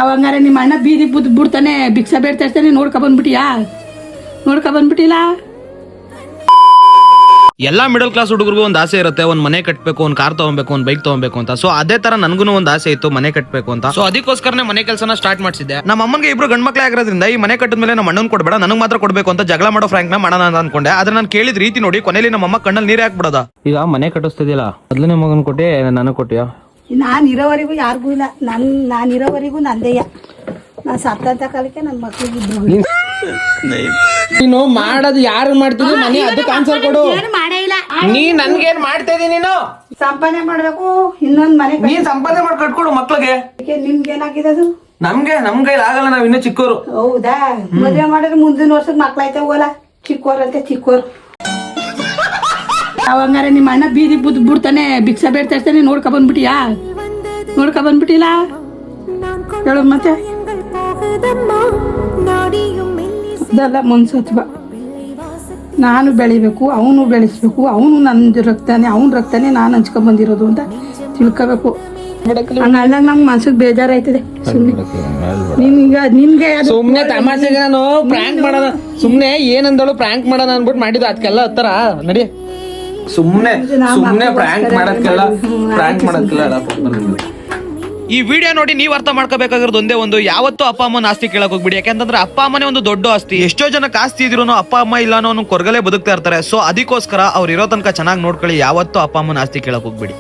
ಅವಂಗಾರೆ ನಿಮ್ಮ ಅಣ್ಣ ಬೀದಿ ಬಿಡ್ತಾನೆ, ಭಿಕ್ಷಾ ಬೇಡ್ತಾ ಇರ್ತಾನೆ. ನೋಡ್ಕೊ ಬಂದ್ಬಿಟ್ಟಿಲ್ಲ. ಎಲ್ಲಾ ಮಿಡಲ್ ಕ್ಲಾಸ್ ಹುಡುಗರಿಗೂ ಒಂದು ಆಸೆ ಇರುತ್ತೆ, ಒಂದ್ ಮನೆ ಕಟ್ಟಬೇಕು, ಒಂದ್ ಕಾರ್ ತಗೊಬೇಕು, ಒಂದ್ ಬೈಕ್ ತಗೊಬೇಕು ಅಂತ. ಸೊ ಅದೇ ತರ ನನ್ಗೂ ಒಂದು ಆಸೆ ಇತ್ತು, ಮನೆ ಕಟ್ಟಬೇಕು ಅಂತ. ಸೊ ಅದಕ್ಕೋಸ್ಕರನೇ ಮನೆ ಕೆಲಸನ ಸ್ಟಾರ್ಟ್ ಮಾಡಿಸಿದ್ದೆ. ನಮ್ಮ ಅಮ್ಮನಿಗೆ ಇಬ್ರು ಗಂಡ್ ಮಕ್ಳೇ ಆಗಿರೋದ್ರಿಂದ ಈ ಮನೆ ಕಟ್ಟಿದ ಮೇಲೆ ನಮ್ಮ ಅಣ್ಣನ್ ಕೊಡ್ಬೇಡ, ನನಗೆ ಮಾತ್ರ ಕೊಡ್ಬೇಕು ಅಂತ ಜಗಳ ಮಾಡೋ ಫ್ರಾಂಕ್ ನ ಮಾಡೋಣ ಅಂತ ಅನ್ಕೊಂಡೆ. ಆದ್ರೆ ನಾನು ಕೇಳಿದ ರೀತಿ ನೋಡಿ ಕೊನೆಯಲ್ಲಿ ನಮ್ಮ ಅಮ್ಮ ಕಣ್ಣಲ್ಲಿ ನೀರೇ ಹಾಕ್ಬಿಡೋದ. ಈಗ ಮನೆ ಕಟ್ಟಿಸ್ತಿದ್ದಿಲ್ಲ, ಮೊದಲನೇ ಮಗನ್ ಕೊಟ್ಟೆ, ನನಗೆ ಕೊಟ್ಟಿಯಾ? ನಾನು ಇರೋವರೆಗೂ ಯಾರಿಗೂ ಇಲ್ಲ, ನಾನು ಇರೋವರೆಗೂ ನಂದೇಯ. ನಾನು ಸತ್ತಂತ ಕಾಲಕ್ಕೆ ನನ್ನ ಮಕ್ಳಿಗೆ ಇದ್ರು. ನೀನು ಮಾಡೋದು ಯಾರು ಮಾಡ್ತಿದ್ದಿ ಮನೆ, ಅದಕ್ಕೆ ಆನ್ಸರ್ ಕೊಡು. ಮಾಡೇ ಇಲ್ಲ. ನೀ ನನ್ಗೇನ್ ಮಾಡ್ತಾ ಇದೀನಿ? ನೀನು ಸಂಪಾದನೆ ಮಾಡ್ಬೇಕು, ಇನ್ನೊಂದ್ ಮನೆ ನೀನ್ ಸಂಪಾದನೆ ಮಾಡಿ ಕಟ್ಕೊಡು ಮಕ್ಳಿಗೆ. ನಿಮ್ಗೆ ಏನಾಗಿದೆ ಅದು? ನಮ್ ಕೈಲಿ ಆಗಲ್ಲ, ನಾವ್ ಇನ್ನೂ ಚಿಕ್ಕವರು. ಹೌದಾ? ಮದುವೆ ಮಾಡಿದ್ರೆ ಮುಂದಿನ ವರ್ಷಕ್ಕೆ ಮಕ್ಳಾಯ್ತಾವಲ್ಲ, ಚಿಕ್ಕೋರಂತೆ ಚಿಕ್ಕೋರು. ಅವಂಗಾರೆ ನಿಮ್ಮ ಅಣ್ಣ ಬೀದಿ ಬಿಡ್ತಾನೆ, ಭಿಕ್ಷಾ ಬೇಡ್ತಾ ಇರ್ತಾನೆ. ನೋಡ್ಕೊ ಬಂದ್ಬಿಟ್ಟಿಲ್ಲ ಹೇಳು ಮತ್ತೆ. ಅದೆಲ್ಲ ಮನ್ಸತ್ವ. ನಾನು ಬೆಳಿಬೇಕು, ಅವನು ಬೆಳೆಸ್ಬೇಕು, ಅವನು ನನ್ನ ರಕ್ತಾನೆ ನಾನು ಹಂಚ್ಕೊಂಡ್ ಬಂದಿರೋದು ಅಂತ ತಿಳ್ಕೋಬೇಕು. ಹಂಗಲ್ಲ ನಂಗೆ ಮನ್ಸಿಗೆ ಬೇಜಾರಾಯ್ತದೆ. ನಿಮ್ಗೆ ಸುಮ್ನೆ ತಮಾಷೆಗೆ ನಾನು ಪ್ರ್ಯಾಂಕ್ ಮಾಡೋಣ, ಸುಮ್ನೆ ಏನಂದಳು ಪ್ರ್ಯಾಂಕ್ ಮಾಡೋಣ ಅನ್ಬಿಟ್ಟು ಮಾಡಿದ್ದು. ಅದಕ್ಕೆಲ್ಲ ಹತ್ತರ ನಡಿ, ಸುಮ್ನೆ ಪ್ರ್ಯಾಂಕ್ ಮಾಡೋದಕ್ಕೆಲ್ಲ ಈ ವಿಡಿಯೋ ನೋಡಿ ನೀವು ಅರ್ಥ ಮಾಡ್ಕೋಬೇಕಾಗಿರೋದು ಒಂದೇ ಒಂದು, ಯಾವತ್ತೂ ಅಪ್ಪ ಅಮ್ಮನ ಆಸ್ತಿ ಕೇಳಕ್ ಹೋಗ್ಬಿಡಿ. ಯಾಕಂತಂದ್ರೆ ಅಪ್ಪ ಅಮ್ಮನೇ ಒಂದು ದೊಡ್ಡ ಆಸ್ತಿ. ಎಷ್ಟೋ ಜನಕ್ಕೆ ಆಸ್ತಿ ಇದ್ರು ಅಪ್ಪ ಅಮ್ಮ ಇಲ್ಲ ಅನ್ನೋ ಕೊರಗಲೇ ಬದುಕ್ತಾ ಇರ್ತಾರೆ. ಸೊ ಅದಕ್ಕೋಸ್ಕರ ಅವ್ರು ಇರೋ ತನಕ ಚೆನ್ನಾಗಿ ನೋಡ್ಕೊಳ್ಳಿ, ಯಾವತ್ತೂ ಅಪ್ಪ ಅಮ್ಮನ ಆಸ್ತಿ ಕೇಳಕ್ ಹೋಗ್ಬಿಡಿ.